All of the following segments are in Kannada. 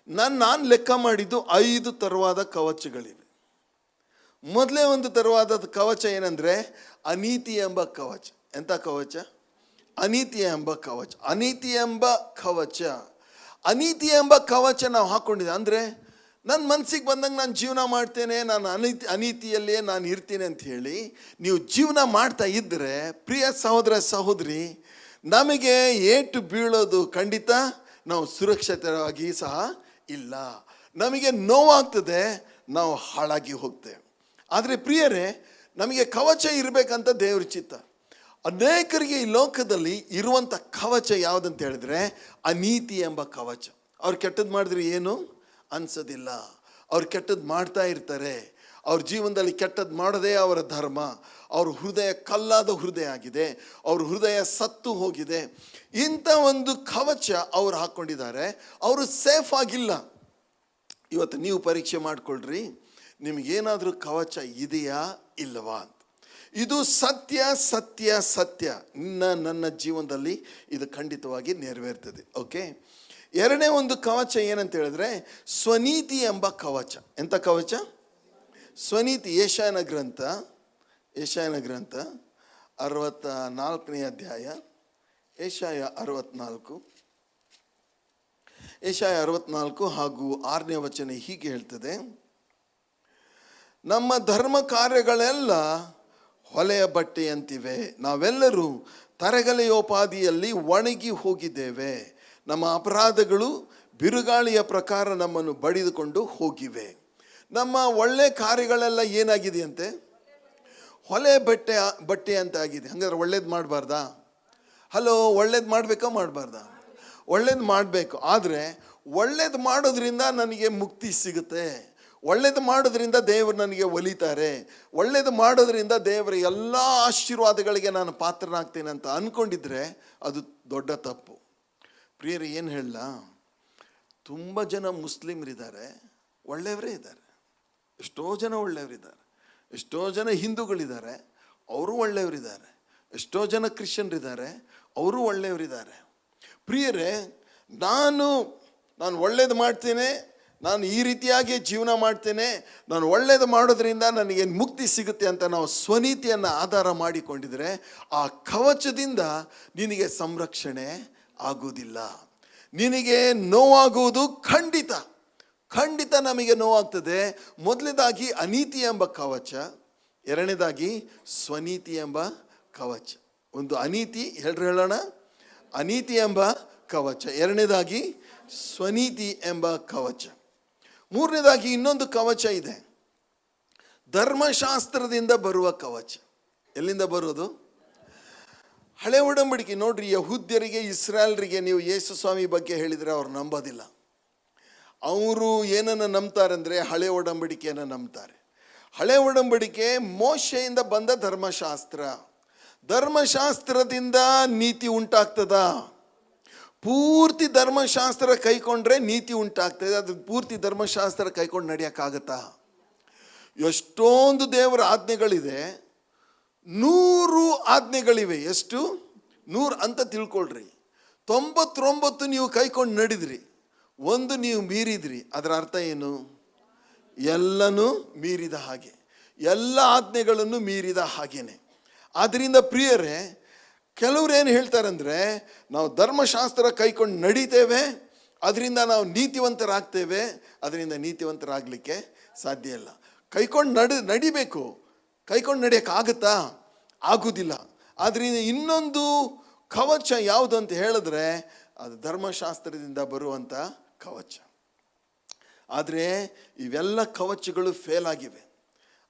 ನಾನು ಲೆಕ್ಕ ಮಾಡಿದ್ದು 5 ಥರವಾದ ಕವಚಗಳಿವೆ. ಮೊದಲೇ ಒಂದು ಥರವಾದ ಕವಚ ಏನಂದರೆ ಅನೀತಿ ಎಂಬ ಕವಚ. ಎಂಥ ಕವಚ? ಅನೀತಿ ಎಂಬ ಕವಚ. ಅನೀತಿ ಎಂಬ ಕವಚ, ಅನೀತಿ ಎಂಬ ಕವಚ ನಾವು ಹಾಕ್ಕೊಂಡಿದ್ದೆ. ಅಂದರೆ ನನ್ನ ಮನಸ್ಸಿಗೆ ಬಂದಂಗೆ ನಾನು ಜೀವನ ಮಾಡ್ತೇನೆ, ನಾನು ಅನೀತಿಯಲ್ಲೇ ನಾನು ಇರ್ತೀನಿ ಅಂತ ಹೇಳಿ ನೀವು ಜೀವನ ಮಾಡ್ತಾ ಇದ್ದರೆ, ಪ್ರಿಯ ಸಹೋದರ ಸಹೋದರಿ, ನಮಗೆ ಏಟು ಬೀಳೋದು ಖಂಡಿತ. ನಾವು ಸುರಕ್ಷಿತವಾಗಿ ಸಹ ಇಲ್ಲ, ನಮಗೆ ನೋವಾಗ್ತದೆ, ನಾವು ಹಾಳಾಗಿ ಹೋಗ್ತೇವೆ. ಆದರೆ ಪ್ರಿಯರೇ, ನಮಗೆ ಕವಚ ಇರಬೇಕಂತ ದೇವ್ರ ಚಿತ್ತ. ಅನೇಕರಿಗೆ ಈ ಲೋಕದಲ್ಲಿ ಇರುವಂಥ ಕವಚ ಯಾವುದಂತ ಹೇಳಿದ್ರೆ ಅನೀತಿ ಎಂಬ ಕವಚ. ಅವ್ರು ಕೆಟ್ಟದ್ದು ಮಾಡಿದ್ರೆ ಏನು ಅನ್ಸೋದಿಲ್ಲ, ಅವ್ರು ಕೆಟ್ಟದ್ದು ಮಾಡ್ತಾ ಇರ್ತಾರೆ. ಅವ್ರ ಜೀವನದಲ್ಲಿ ಕೆಟ್ಟದ್ದು ಮಾಡೋದೇ ಅವರ ಧರ್ಮ. ಅವ್ರ ಹೃದಯ ಕಲ್ಲಾದ ಹೃದಯ ಆಗಿದೆ, ಅವ್ರ ಹೃದಯ ಸತ್ತು ಹೋಗಿದೆ. ಇಂಥ ಒಂದು ಕವಚ ಅವ್ರು ಹಾಕ್ಕೊಂಡಿದ್ದಾರೆ. ಅವರು ಸೇಫ್ ಆಗಿಲ್ಲ. ಇವತ್ತು ನೀವು ಪರೀಕ್ಷೆ ಮಾಡಿಕೊಳ್ಳ್ರಿ, ನಿಮಗೇನಾದರೂ ಕವಚ ಇದೆಯಾ ಇಲ್ಲವಾ ಅಂತ. ಇದು ಸತ್ಯ ಸತ್ಯ ಸತ್ಯ. ನನ್ನ ಜೀವನದಲ್ಲಿ ಇದು ಖಂಡಿತವಾಗಿ ನೆರವೇರ್ತದೆ. ಓಕೆ, ಎರಡನೇ ಒಂದು ಕವಚ ಏನಂತ ಹೇಳಿದ್ರೆ ಸ್ವನೀತಿ ಎಂಬ ಕವಚ. ಎಂಥ ಕವಚ? ಸ್ವನೀತಿ. ಯೆಶಾಯನ ಗ್ರಂಥ 64ನೇ ಅಧ್ಯಾಯ, ಯೆಶಾಯ 64 ಹಾಗೂ 6ನೇ ವಚನ ಹೀಗೆ ಹೇಳ್ತದೆ: ನಮ್ಮ ಧರ್ಮ ಕಾರ್ಯಗಳೆಲ್ಲ ಹೊಲೆಯ ಬಟ್ಟೆಯಂತಿವೆ, ನಾವೆಲ್ಲರೂ ತರಗಲೆಯೋಪಾದಿಯಲ್ಲಿ ಒಣಗಿ ಹೋಗಿದ್ದೇವೆ, ನಮ್ಮ ಅಪರಾಧಗಳು ಬಿರುಗಾಳಿಯ ಪ್ರಕಾರ ನಮ್ಮನ್ನು ಬಡಿದುಕೊಂಡು ಹೋಗಿವೆ. ನಮ್ಮ ಒಳ್ಳೆ ಕಾರ್ಯಗಳೆಲ್ಲ ಏನಾಗಿದೆಯಂತೆ? ಹೊಲೆ ಬಟ್ಟೆ ಅಂತ ಆಗಿದೆ. ಹಂಗಾದ್ರೆ ಒಳ್ಳೇದು ಮಾಡಬಾರ್ದಾ? ಹಲೋ, ಒಳ್ಳೇದು ಮಾಡಬೇಕಾ ಮಾಡಬಾರ್ದಾ? ಒಳ್ಳೇದು ಮಾಡಬೇಕು. ಆದರೆ ಒಳ್ಳೇದು ಮಾಡೋದ್ರಿಂದ ನನಗೆ ಮುಕ್ತಿ ಸಿಗುತ್ತೆ, ಒಳ್ಳೇದು ಮಾಡೋದ್ರಿಂದ ದೇವರು ನನಗೆ ಒಲಿತಾರೆ, ಒಳ್ಳೇದು ಮಾಡೋದ್ರಿಂದ ದೇವರ ಎಲ್ಲ ಆಶೀರ್ವಾದಗಳಿಗೆ ನಾನು ಪಾತ್ರನಾಗ್ತೇನೆ ಅಂತ ಅಂದ್ಕೊಂಡಿದ್ರೆ ಅದು ದೊಡ್ಡ ತಪ್ಪು. ಪ್ರಿಯರೇ, ಏನು ಹೇಳಲ್ಲ, ತುಂಬ ಜನ ಮುಸ್ಲಿಮರಿದ್ದಾರೆ, ಒಳ್ಳೆಯವರೇ ಇದ್ದಾರೆ. ಎಷ್ಟೋ ಜನ ಒಳ್ಳೆಯವರಿದ್ದಾರೆ. ಎಷ್ಟೋ ಜನ ಹಿಂದೂಗಳಿದ್ದಾರೆ, ಅವರು ಒಳ್ಳೆಯವರಿದ್ದಾರೆ. ಎಷ್ಟೋ ಜನ ಕ್ರಿಶ್ಚಿಯನ್ರಿದ್ದಾರೆ, ಅವರು ಒಳ್ಳೆಯವರಿದ್ದಾರೆ. ಪ್ರಿಯರೇ, ನಾನು ಒಳ್ಳೇದು ಮಾಡ್ತೇನೆ, ನಾನು ಈ ರೀತಿಯಾಗಿ ಜೀವನ ಮಾಡ್ತೇನೆ, ನಾನು ಒಳ್ಳೇದು ಮಾಡೋದ್ರಿಂದ ನನಗೆ ಮುಕ್ತಿ ಸಿಗುತ್ತೆ ಅಂತ ನಾವು ಸ್ವನೀತಿಯನ್ನು ಆಧಾರ ಮಾಡಿಕೊಂಡಿದ್ರೆ ಆ ಕವಚದಿಂದ ನಿನಗೆ ಸಂರಕ್ಷಣೆ ಆಗುವುದಿಲ್ಲ. ನಿನಗೆ ನೋವಾಗುವುದು ಖಂಡಿತ ನಮಗೆ ನೋವಾಗ್ತದೆ. ಮೊದಲನೇದಾಗಿ ಅನೀತಿ ಎಂಬ ಕವಚ, ಎರಡನೇದಾಗಿ ಸ್ವನೀತಿ ಎಂಬ ಕವಚ. ಒಂದು ಅನೀತಿ, ಹೇಳೋಣ, ಅನೀತಿ ಎಂಬ ಕವಚ. ಎರಡನೇದಾಗಿ ಸ್ವನೀತಿ ಎಂಬ ಕವಚ. ಮೂರನೇದಾಗಿ ಇನ್ನೊಂದು ಕವಚ ಇದೆ, ಧರ್ಮಶಾಸ್ತ್ರದಿಂದ ಬರುವ ಕವಚ. ಎಲ್ಲಿಂದ ಬರೋದು? ಹಳೆ ಒಡಂಬಡಿಕೆ. ನೋಡ್ರಿ, ಯಹೂದ್ಯರಿಗೆ, ಇಸ್ರಾಯೇಲ್ರಿಗೆ ನೀವು ಯೇಸು ಸ್ವಾಮಿ ಬಗ್ಗೆ ಹೇಳಿದರೆ ಅವ್ರು ನಂಬೋದಿಲ್ಲ. ಅವರು ಏನನ್ನು ನಂಬ್ತಾರೆ ಅಂದರೆ ಹಳೆ ಒಡಂಬಡಿಕೆಯನ್ನು ನಂಬ್ತಾರೆ. ಹಳೆ ಒಡಂಬಡಿಕೆ ಮೋಶೆಯಿಂದ ಬಂದ ಧರ್ಮಶಾಸ್ತ್ರ. ಧರ್ಮಶಾಸ್ತ್ರದಿಂದ ನೀತಿ ಉಂಟಾಗ್ತದ? ಪೂರ್ತಿ ಧರ್ಮಶಾಸ್ತ್ರ ಕೈಕೊಂಡ್ರೆ ನೀತಿ ಉಂಟಾಗ್ತದೆ. ಅದು ಪೂರ್ತಿ ಧರ್ಮಶಾಸ್ತ್ರ ಕೈಕೊಂಡು ನಡೆಯೋಕ್ಕಾಗತ್ತಾ? ಎಷ್ಟೊಂದು ದೇವರ ಆಜ್ಞೆಗಳಿದೆ, 100 ಆಜ್ಞೆಗಳಿವೆ. ಎಷ್ಟು? 100 ಅಂತ ತಿಳ್ಕೊಳ್ರಿ. 99 ನೀವು ಕೈಕೊಂಡು ನಡೆದ್ರಿ, ಒಂದು ನೀವು ಮೀರಿದ್ರಿ. ಅದರ ಅರ್ಥ ಏನು? ಎಲ್ಲನೂ ಮೀರಿದ ಹಾಗೆ, ಎಲ್ಲ ಆಜ್ಞೆಗಳನ್ನು ಮೀರಿದ ಹಾಗೇನೆ. ಆದ್ದರಿಂದ ಪ್ರಿಯರೇ, ಕೆಲವ್ರು ಏನು ಹೇಳ್ತಾರಂದರೆ ನಾವು ಧರ್ಮಶಾಸ್ತ್ರ ಕೈಕೊಂಡು ನಡೀತೇವೆ, ಅದರಿಂದ ನಾವು ನೀತಿವಂತರಾಗ್ತೇವೆ. ಅದರಿಂದ ನೀತಿವಂತರಾಗಲಿಕ್ಕೆ ಸಾಧ್ಯ ಇಲ್ಲ. ಕೈಕೊಂಡು ನಡಿಬೇಕು, ಕೈಕೊಂಡು ನಡೆಯೋಕ್ಕಾಗುತ್ತಾ? ಆಗುವುದಿಲ್ಲ. ಆದ್ದರಿಂದ ಇನ್ನೊಂದು ಕವಚ ಯಾವುದು ಅಂತ ಹೇಳಿದ್ರೆ ಅದು ಧರ್ಮಶಾಸ್ತ್ರದಿಂದ ಬರುವಂಥ ಕವಚ. ಆದರೆ ಇವೆಲ್ಲ ಕವಚಗಳು ಫೇಲ್ ಆಗಿವೆ.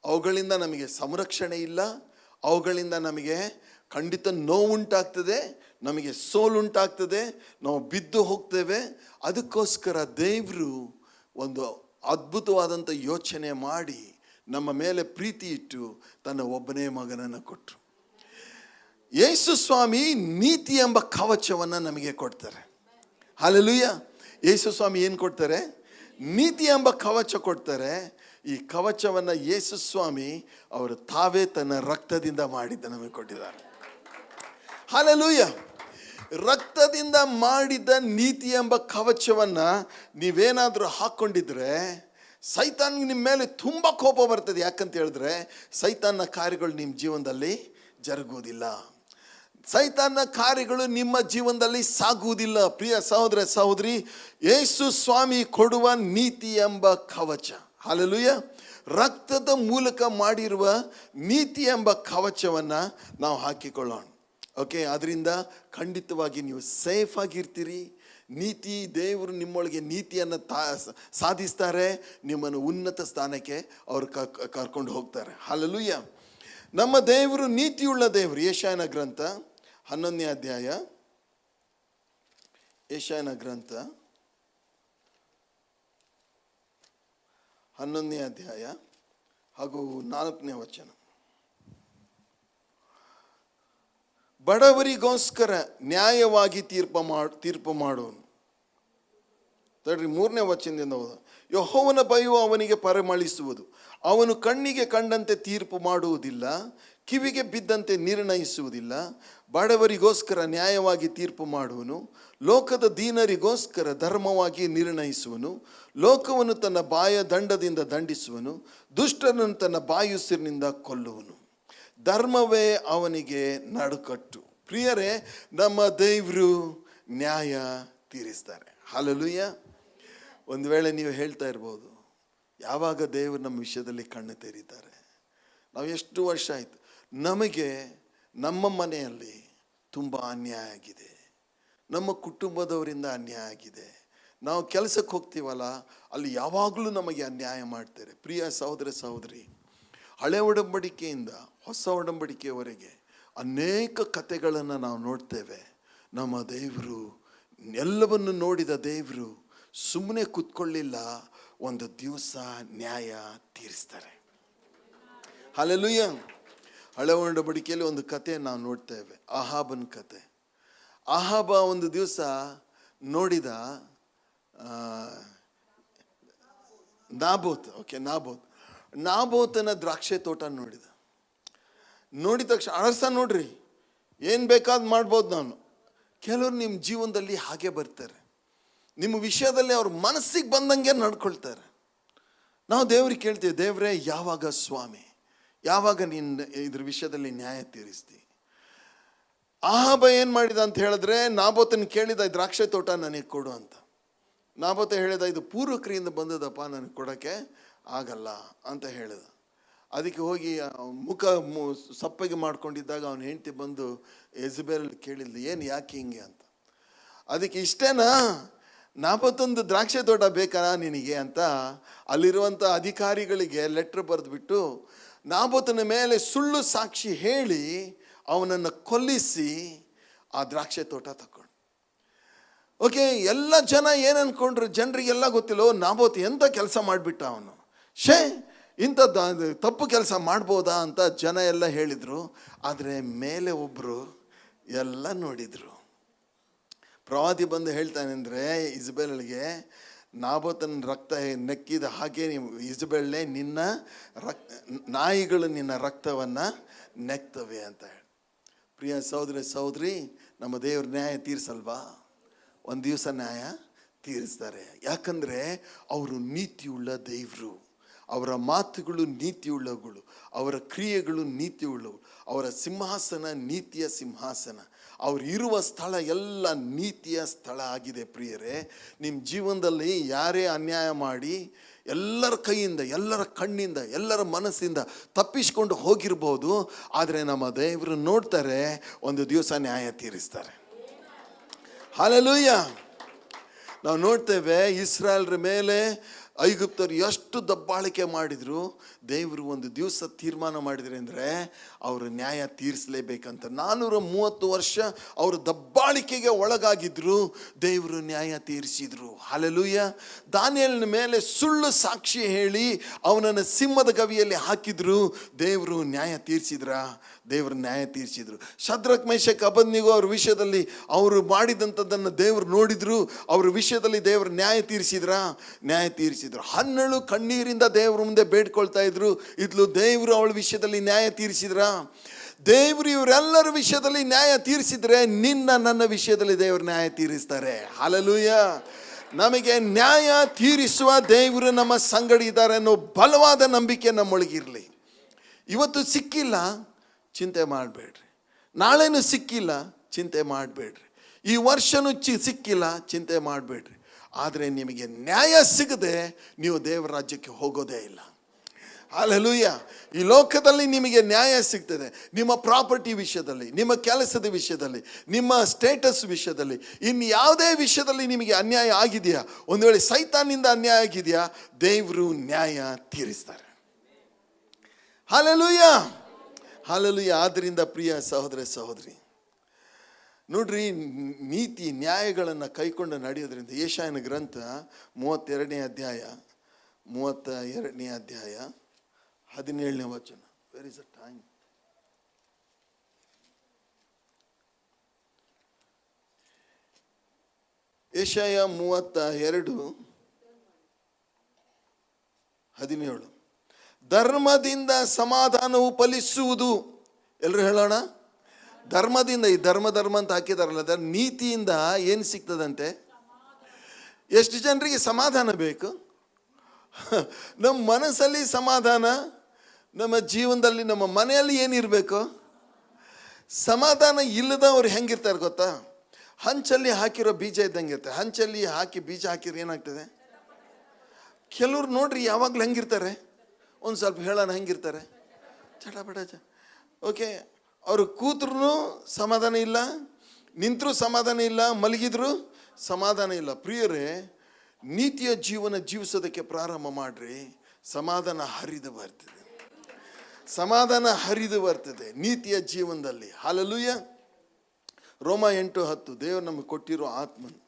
ಅವುಗಳಿಂದ ನಮಗೆ ಸಂರಕ್ಷಣೆ ಇಲ್ಲ, ಅವುಗಳಿಂದ ನಮಗೆ ಖಂಡಿತ ನೋವುಂಟಾಗ್ತದೆ, ನಮಗೆ ಸೋಲುಂಟಾಗ್ತದೆ, ನಾವು ಬಿದ್ದು ಹೋಗ್ತೇವೆ. ಅದಕ್ಕೋಸ್ಕರ ದೇವರು ಒಂದು ಅದ್ಭುತವಾದಂಥ ಯೋಚನೆ ಮಾಡಿ ನಮ್ಮ ಮೇಲೆ ಪ್ರೀತಿ ಇಟ್ಟು ತನ್ನ ಒಬ್ಬನೇ ಮಗನನ್ನು ಕೊಟ್ಟರು. ಯೇಸು ಸ್ವಾಮಿ ನೀತಿ ಎಂಬ ಕವಚವನ್ನು ನಮಗೆ ಕೊಡ್ತಾರೆ. ಹಲ್ಲೆಲೂಯಾ. ಯೇಸು ಸ್ವಾಮಿ ಏನು ಕೊಡ್ತಾರೆ? ನೀತಿ ಎಂಬ ಕವಚ ಕೊಡ್ತಾರೆ. ಈ ಕವಚವನ್ನು ಯೇಸು ಸ್ವಾಮಿ ಅವರು ತಾವೇ ತನ್ನ ರಕ್ತದಿಂದ ಮಾಡಿದ್ದ ನಮಗೆ ಕೊಟ್ಟಿದ್ದಾರೆ. ಹಲ್ಲೆಲೂಯಾ. ರಕ್ತ ರಕ್ತದಿಂದ ಮಾಡಿದ ನೀತಿ ಎಂಬ ಕವಚವನ್ನು ನೀವೇನಾದರೂ ಹಾಕ್ಕೊಂಡಿದ್ರೆ ಸೈತಾನ್ಗೆ ನಿಮ್ಮ ಮೇಲೆ ತುಂಬ ಕೋಪ ಬರ್ತದೆ. ಯಾಕಂತ ಹೇಳಿದ್ರೆ ಸೈತಾನ್ನ ಕಾರ್ಯಗಳು ನಿಮ್ಮ ಜೀವನದಲ್ಲಿ ಜರುಗುವುದಿಲ್ಲ, ಸೈತಾನ್ನ ಕಾರ್ಯಗಳು ನಿಮ್ಮ ಜೀವನದಲ್ಲಿ ಸಾಗುವುದಿಲ್ಲ. ಪ್ರಿಯ ಸಹೋದರ ಸಹೋದರಿ, ಯೇಸು ಸ್ವಾಮಿ ಕೊಡುವ ನೀತಿ ಎಂಬ ಕವಚ, ಹಲ್ಲೆಲೂಯಾ, ರಕ್ತದ ಮೂಲಕ ಮಾಡಿರುವ ನೀತಿ ಎಂಬ ಕವಚವನ್ನು ನಾವು ಹಾಕಿಕೊಳ್ಳೋಣ. ಓಕೆ, ಅದರಿಂದ ಖಂಡಿತವಾಗಿ ನೀವು ಸೇಫ್ ಆಗಿರ್ತೀರಿ. ನೀತಿ, ದೇವರು ನಿಮ್ಮೊಳಗೆ ನೀತಿಯನ್ನು ಸಾಧಿಸ್ತಾರೆ, ನಿಮ್ಮನ್ನು ಉನ್ನತ ಸ್ಥಾನಕ್ಕೆ ಅವರು ಕರ್ಕೊಂಡು ಹೋಗ್ತಾರೆ. ಹಲ್ಲೆಲೂಯಾ. ನಮ್ಮ ದೇವರು ನೀತಿಯುಳ್ಳ ದೇವರು. ಯೆಶಾಯನ ಗ್ರಂಥ 11ನೇ ಅಧ್ಯಾಯ, ಯೆಶಾಯನ ಗ್ರಂಥ 11ನೇ ಅಧ್ಯಾಯ ಹಾಗೂ 4ನೇ ವಚನ. ಬಡವರಿಗೋಸ್ಕರ ನ್ಯಾಯವಾಗಿ ತೀರ್ಪು ಮಾಡುವನು. ತಡ್ರಿ, 3ನೇ ವಚನದಿಂದ ಹೋದ. ಯೆಹೋವನ ಭಯವು ಅವನಿಗೆ ಪರಿಮಳಿಸುವುದು, ಅವನು ಕಣ್ಣಿಗೆ ಕಂಡಂತೆ ತೀರ್ಪು ಮಾಡುವುದಿಲ್ಲ, ಕಿವಿಗೆ ಬಿದ್ದಂತೆ ನಿರ್ಣಯಿಸುವುದಿಲ್ಲ. ಬಡವರಿಗೋಸ್ಕರ ನ್ಯಾಯವಾಗಿ ತೀರ್ಪು ಮಾಡುವನು, ಲೋಕದ ದೀನರಿಗೋಸ್ಕರ ಧರ್ಮವಾಗಿ ನಿರ್ಣಯಿಸುವನು. ಲೋಕವನ್ನು ತನ್ನ ಬಾಯ ದಂಡದಿಂದ ದಂಡಿಸುವನು, ದುಷ್ಟರನ್ನು ತನ್ನ ಬಾಯುಸಿರಿನಿಂದ ಕೊಲ್ಲುವನು. ಧರ್ಮವೇ ಅವನಿಗೆ ನಡುಕಟ್ಟು. ಪ್ರಿಯರೇ, ನಮ್ಮ ದೇವರು ನ್ಯಾಯ ತೀರಿಸ್ತಾರೆ. ಹಲ್ಲೆಲೂಯಾ. ಒಂದು ವೇಳೆ ನೀವು ಹೇಳ್ತಾ ಇರ್ಬೋದು, ಯಾವಾಗ ದೇವರು ನಮ್ಮ ವಿಷಯದಲ್ಲಿ ಕಣ್ಣು ತೆರೀತಾರೆ? ನಾವು ಎಷ್ಟು ವರ್ಷ ಆಯಿತು, ನಮಗೆ ನಮ್ಮ ಮನೆಯಲ್ಲಿ ತುಂಬ ಅನ್ಯಾಯ ಆಗಿದೆ, ನಮ್ಮ ಕುಟುಂಬದವರಿಂದ ಅನ್ಯಾಯ ಆಗಿದೆ, ನಾವು ಕೆಲಸಕ್ಕೆ ಹೋಗ್ತೀವಲ್ಲ ಅಲ್ಲಿ ಯಾವಾಗಲೂ ನಮಗೆ ಅನ್ಯಾಯ ಮಾಡ್ತಾರೆ. ಪ್ರಿಯ ಸಹೋದರ ಸಹೋದರಿ, ಹಳೆ ಒಡಂಬಡಿಕೆಯಿಂದ ಹೊಸ ಒಡಂಬಡಿಕೆಯವರೆಗೆ ಅನೇಕ ಕಥೆಗಳನ್ನು ನಾವು ನೋಡ್ತೇವೆ. ನಮ್ಮ ದೇವರು, ಎಲ್ಲವನ್ನು ನೋಡಿದ ದೇವರು ಸುಮ್ಮನೆ ಕೂತ್ಕೊಳ್ಳಿಲ್ಲ, ಒಂದು ದಿವಸ ನ್ಯಾಯ ತೀರಿಸ್ತಾರೆ. ಹಲ್ಲೆಲೂಯಾ. ಹಳೆ ಒಡಂಬಡಿಕೆಯಲ್ಲಿ ಒಂದು ಕತೆ ನಾವು ನೋಡ್ತೇವೆ, ಅಹಾಬನ ಕತೆ. ಅಹಾಬ ಒಂದು ದಿವಸ ನೋಡಿದ ನಾಬೋತನ ದ್ರಾಕ್ಷೆ ತೋಟ ನೋಡಿದ ತಕ್ಷಣ ಅರಸ, ನೋಡ್ರಿ, ಏನು ಬೇಕಾದ್ ಮಾಡ್ಬೋದು ನಾನು. ಕೆಲವರು ನಿಮ್ಮ ಜೀವನದಲ್ಲಿ ಹಾಗೆ ಬರ್ತಾರೆ, ನಿಮ್ಮ ವಿಷಯದಲ್ಲಿ ಅವ್ರ ಮನಸ್ಸಿಗೆ ಬಂದಂಗೆ ನಡ್ಕೊಳ್ತಾರೆ. ನಾವು ದೇವ್ರಿಗೆ ಕೇಳ್ತೀವಿ, ದೇವ್ರೇ ಯಾವಾಗ ಸ್ವಾಮಿ, ಯಾವಾಗ ನೀನು ಇದ್ರ ವಿಷಯದಲ್ಲಿ ನ್ಯಾಯ ತೀರಿಸ್ತಿ? ಅಹಾಬ ಏನು ಮಾಡಿದ ಅಂತ ಹೇಳಿದ್ರೆ, ನಾಬೋತನ ಕೇಳಿದ, ದ್ರಾಕ್ಷೆ ತೋಟ ನನಗೆ ಕೊಡು ಅಂತ. ನಾಬೋತ ಹೇಳಿದ, ಇದು ಪೂರ್ವಕ್ರಿಯಿಂದ ಬಂದದಪ್ಪ, ನನಗೆ ಕೊಡೋಕ್ಕೆ ಆಗಲ್ಲ ಅಂತ ಹೇಳಿದ. ಅದಕ್ಕೆ ಹೋಗಿ ಮುಖ ಸಪ್ಪಗೆ ಮಾಡ್ಕೊಂಡಿದ್ದಾಗ ಅವನ ಹೆಂಡತಿ ಬಂದು ಯೆಜಬೇಲ್ ಕೇಳಿದ್ಲು, ಏನು ಯಾಕೆ ಹಿಂಗೆ ಅಂತ. ಅದಕ್ಕೆ ಇಷ್ಟೇನಾ, ನಾಬೋತೊಂದು ದ್ರಾಕ್ಷೆ ತೋಟ ಬೇಕಾ ನಿನಗೆ ಅಂತ ಅಲ್ಲಿರುವಂಥ ಅಧಿಕಾರಿಗಳಿಗೆ ಲೆಟ್ರ್ ಬರೆದ್ಬಿಟ್ಟು ನಾಬೋತನ ಮೇಲೆ ಸುಳ್ಳು ಸಾಕ್ಷಿ ಹೇಳಿ ಅವನನ್ನು ಕೊಲ್ಲಿಸಿ ಆ ದ್ರಾಕ್ಷೆ ತೋಟ ತಗೊಂಡು. ಓಕೆ, ಎಲ್ಲ ಜನ ಏನು ಅಂದ್ಕೊಂಡ್ರು, ಜನರಿಗೆಲ್ಲ ಗೊತ್ತಿಲ್ಲ, ನಾಬೋತ್ ಎಂಥ ಕೆಲಸ ಮಾಡಿಬಿಟ್ಟ ಅವನು, ಇಂಥದ್ದು ತಪ್ಪು ಕೆಲಸ ಮಾಡ್ಬೋದಾ ಅಂತ ಜನ ಎಲ್ಲ ಹೇಳಿದರು. ಆದರೆ ಮೇಲೆ ಒಬ್ಬರು ಎಲ್ಲ ನೋಡಿದರು. ಪ್ರವಾದಿ ಬಂದು ಹೇಳ್ತಾನೆ ಅಂದರೆ ಇಜಬೇಲ್ಗೆ, ನಾಬೋತನ ರಕ್ತ ನೆಕ್ಕಿದ ಹಾಗೆ ಇಜಬೇಲ್ನೇ ನಿನ್ನ ನಾಯಿಗಳು ನಿನ್ನ ರಕ್ತವನ್ನು ನೆಕ್ತವೆ ಅಂತ ಹೇಳಿ. ಪ್ರಿಯ ಸಹೋದರ ಸಹೋದರಿ, ನಮ್ಮ ದೇವ್ರ ನ್ಯಾಯ ತೀರಿಸಲ್ವಾ? ಒಂದು ದಿವಸ ನ್ಯಾಯ ತೀರಿಸ್ತಾರೆ. ಯಾಕಂದರೆ ಅವರು ನೀತಿಯುಳ್ಳ ದೇವರು, ಅವರ ಮಾತುಗಳು ನೀತಿಯುಳ್ಳವುಗಳು, ಅವರ ಕ್ರಿಯೆಗಳು ನೀತಿಯುಳ್ಳವು, ಅವರ ಸಿಂಹಾಸನ ನೀತಿಯ ಸಿಂಹಾಸನ, ಅವರು ಇರುವ ಸ್ಥಳ ಎಲ್ಲ ನೀತಿಯ ಸ್ಥಳ ಆಗಿದೆ. ಪ್ರಿಯರೇ, ನಿಮ್ಮ ಜೀವನದಲ್ಲಿ ಯಾರೇ ಅನ್ಯಾಯ ಮಾಡಿ ಎಲ್ಲರ ಕೈಯಿಂದ, ಎಲ್ಲರ ಕಣ್ಣಿಂದ, ಎಲ್ಲರ ಮನಸ್ಸಿಂದ ತಪ್ಪಿಸ್ಕೊಂಡು ಹೋಗಿರ್ಬೋದು, ಆದರೆ ನಮ್ಮ ದೇವರು ನೋಡ್ತಾರೆ, ಒಂದು ದಿವಸ ನ್ಯಾಯ ತೀರಿಸ್ತಾರೆ. ಹಲ್ಲೆಲೂಯಾ. ನಾವು ನೋಡ್ತೇವೆ, ಇಸ್ರಾಯೇಲ್ರ ಮೇಲೆ ಐಗುಪ್ತರು ಎಷ್ಟು ದಬ್ಬಾಳಿಕೆ ಮಾಡಿದ್ರು, ದೇವರು ಒಂದು ದಿವಸ ತೀರ್ಮಾನ ಮಾಡಿದ್ರೆ ಅಂದರೆ ಅವರು ನ್ಯಾಯ ತೀರಿಸಲೇಬೇಕಂತ. 430 ವರ್ಷ ಅವರು ದಬ್ಬಾಳಿಕೆಗೆ ಒಳಗಾಗಿದ್ರು, ದೇವರು ನ್ಯಾಯ ತೀರಿಸಿದ್ರು. ಹಲ್ಲೆಲೂಯಾ. ದಾನಿಯೇಲನ ಮೇಲೆ ಸುಳ್ಳು ಸಾಕ್ಷಿ ಹೇಳಿ ಅವನನ್ನು ಸಿಂಹದ ಗವಿಯಲ್ಲಿ ಹಾಕಿದ್ರು, ದೇವರು ನ್ಯಾಯ ತೀರಿಸಿದ್ರು. ಶದ್ರಕ್ ಮೇಷಕ್ ಅಬೇದ್ನೆಗೋ ಅವ್ರ ವಿಷಯದಲ್ಲಿ ಅವರು ಮಾಡಿದಂಥದ್ದನ್ನು ದೇವರು ನೋಡಿದ್ರು, ಅವ್ರ ವಿಷಯದಲ್ಲಿ ದೇವರು ನ್ಯಾಯ ತೀರಿಸಿದ್ರು. 12 ಕಣ್ಣೀರಿಂದ ದೇವ್ರ ಮುಂದೆ ಬೇಡ್ಕೊಳ್ತಾ ಇದ್ರು, ಇದ್ಲು ದೇವರು ಅವಳ ವಿಷಯದಲ್ಲಿ ನ್ಯಾಯ ತೀರಿಸಿದ್ರ. ದೇವರು ಇವರೆಲ್ಲರ ವಿಷಯದಲ್ಲಿ ನ್ಯಾಯ ತೀರಿಸಿದ್ರೆ ನನ್ನ ವಿಷಯದಲ್ಲಿ ದೇವರು ನ್ಯಾಯ ತೀರಿಸ್ತಾರೆ. ಹಲ್ಲೆಲೂಯಾ. ನಮಗೆ ನ್ಯಾಯ ತೀರಿಸುವ ದೇವರು ನಮ್ಮ ಸಂಗಡ ಇದ್ದಾರೆ ಅನ್ನೋ ಬಲವಾದ ನಂಬಿಕೆ ನಮ್ಮೊಳಗಿರಲಿ. ಇವತ್ತು ಸಿಕ್ಕಿಲ್ಲ, ಚಿಂತೆ ಮಾಡಬೇಡ್ರಿ. ನಾಳೆನೂ ಸಿಕ್ಕಿಲ್ಲ, ಚಿಂತೆ ಮಾಡಬೇಡ್ರಿ. ಈ ವರ್ಷನೂ ಸಿಕ್ಕಿಲ್ಲ, ಚಿಂತೆ ಮಾಡಬೇಡ್ರಿ. ಆದರೆ ನಿಮಗೆ ನ್ಯಾಯ ಸಿಗದೆ ನೀವು ದೇವರ ರಾಜ್ಯಕ್ಕೆ ಹೋಗೋದೇ ಇಲ್ಲ. ಹಲ್ಲೆಲೂಯಾ. ಈ ಲೋಕದಲ್ಲಿ ನಿಮಗೆ ನ್ಯಾಯ ಸಿಗ್ತದೆ. ನಿಮ್ಮ ಪ್ರಾಪರ್ಟಿ ವಿಷಯದಲ್ಲಿ, ನಿಮ್ಮ ಕೆಲಸದ ವಿಷಯದಲ್ಲಿ, ನಿಮ್ಮ ಸ್ಟೇಟಸ್ ವಿಷಯದಲ್ಲಿ, ಇನ್ನು ಯಾವುದೇ ವಿಷಯದಲ್ಲಿ ನಿಮಗೆ ಅನ್ಯಾಯ ಆಗಿದೆಯಾ, ಒಂದು ವೇಳೆ ಸೈತಾನಿಂದ ಅನ್ಯಾಯ ಆಗಿದೆಯಾ, ದೇವರು ನ್ಯಾಯ ತೀರಿಸ್ತಾರೆ. Hallelujah, hallelujah. ಆದ್ದರಿಂದ ಪ್ರಿಯ ಸಹೋದರ ಸಹೋದರಿ, ನೋಡ್ರಿ, ನೀತಿ ನ್ಯಾಯಗಳನ್ನು ಕೈಕೊಂಡು ನಡೆಯೋದ್ರಿಂದ ಯೆಶಾಯನ ಗ್ರಂಥ 32ನೇ ಅಧ್ಯಾಯ 17ನೇ ವಚನ. Where is the time? ಯೆಶಾಯ 32:17. ಧರ್ಮದಿಂದ ಸಮಾಧಾನವು ಫಲಿಸುವುದು. ಎಲ್ಲರೂ ಹೇಳೋಣ, ಧರ್ಮದಿಂದ. ಈ ಧರ್ಮ ಅಂತ ಹಾಕಿದಾರಲ್ಲ, ಅದರ ನೀತಿಯಿಂದ ಏನು ಸಿಗ್ತದಂತೆ? ಎಷ್ಟು ಜನರಿಗೆ ಸಮಾಧಾನ ಬೇಕು? ನಮ್ಮ ಮನಸ್ಸಲ್ಲಿ ಸಮಾಧಾನ, ನಮ್ಮ ಜೀವನದಲ್ಲಿ, ನಮ್ಮ ಮನೆಯಲ್ಲಿ ಏನಿರಬೇಕು? ಸಮಾಧಾನ ಇಲ್ಲದವ್ರು ಹೆಂಗಿರ್ತಾರೆ ಗೊತ್ತಾ? ಹಂಚಲ್ಲಿ ಹಾಕಿರೋ ಬೀಜ ಇದ್ದಂಗೆ ಇರ್ತಾರೆ. ಹಂಚಲ್ಲಿ ಹಾಕಿ ಬೀಜ ಹಾಕಿದ್ರೆ ಏನಾಗ್ತದೆ? ಕೆಲವ್ರು ನೋಡ್ರಿ ಯಾವಾಗಲೂ ಹೆಂಗಿರ್ತಾರೆ? ಒಂದು ಸ್ವಲ್ಪ ಹೇಳೋಣ, ಹೆಂಗಿರ್ತಾರೆ? ಚಟಪಟ. ಓಕೆ, ಅವರು ಕೂತ್ರು ಸಮಾಧಾನ ಇಲ್ಲ, ನಿಂತರೂ ಸಮಾಧಾನ ಇಲ್ಲ, ಮಲಗಿದ್ರು ಸಮಾಧಾನ ಇಲ್ಲ. ಪ್ರಿಯರೇ, ನೀತಿಯ ಜೀವನ ಜೀವಿಸೋದಕ್ಕೆ ಪ್ರಾರಂಭ ಮಾಡ್ರಿ, ಸಮಾಧಾನ ಹರಿದು ಬರ್ತದೆ. ಸಮಾಧಾನ ಹರಿದು ಬರ್ತದೆ ನೀತಿಯ ಜೀವನದಲ್ಲಿ. ಹಲ್ಲೆಲೂಯಾ. ರೋಮ 8:10 ದೇವರು ನಮಗೆ ಕೊಟ್ಟಿರೋ ಆತ್ಮನ್.